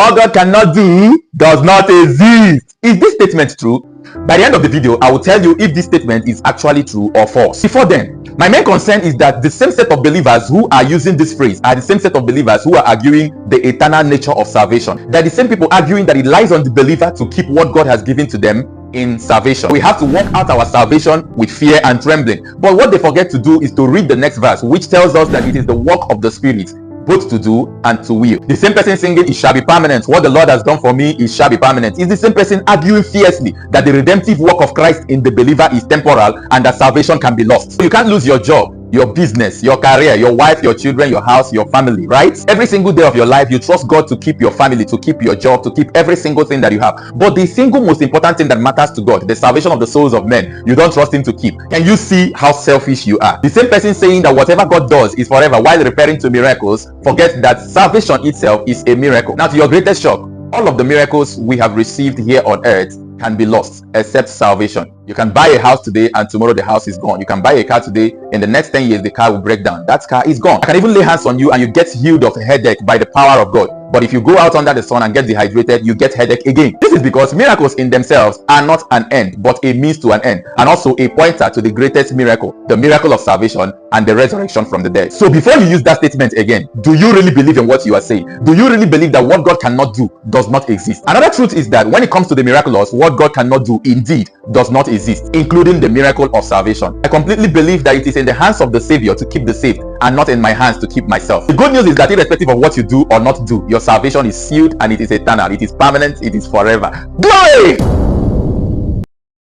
all God cannot do does not exist. Is this statement true? By the end of the video, I will tell you if this statement is actually true or false. Before then, my main concern is that the same set of believers who are using this phrase are the same set of believers who are arguing the eternal nature of salvation. They're the same people arguing that it lies on the believer to keep what God has given to them in salvation. We have to work out our salvation with fear and trembling. But what they forget to do is to read the next verse, which tells us that it is the work of the Spirit both to do and to will. The same person singing, it shall be permanent. What the Lord has done for me, it shall be permanent. Is the same person arguing fiercely that the redemptive work of Christ in the believer is temporal and that salvation can be lost. So you can't lose your job, your business, your career, your wife, your children, your house, your family, right? Every single day of your life, you trust God to keep your family, to keep your job, to keep every single thing that you have. But the single most important thing that matters to God, the salvation of the souls of men, you don't trust Him to keep. Can you see how selfish you are? The same person saying that whatever God does is forever while referring to miracles, forget that salvation itself is a miracle. Now, to your greatest shock, all of the miracles we have received here on earth can be lost except salvation. You can buy a house today and tomorrow the house is gone. You can buy a car today, in the next 10 years the car will break down. That car is gone. I can even lay hands on you and you get healed of a headache by the power of God. But if you go out under the sun and get dehydrated, you get headache again. This is because miracles in themselves are not an end, but a means to an end, and also a pointer to the greatest miracle, the miracle of salvation and the resurrection from the dead. So before you use that statement again, do you really believe in what you are saying? Do you really believe that what God cannot do does not exist? Another truth is that when it comes to the miraculous, what God cannot do indeed does not exist, including the miracle of salvation. I completely believe that it is in the hands of the Savior to keep the saved and not in my hands to keep myself. The good news is that irrespective of what you do or not do, your salvation is sealed and it is eternal, it is permanent, it is forever. Glory!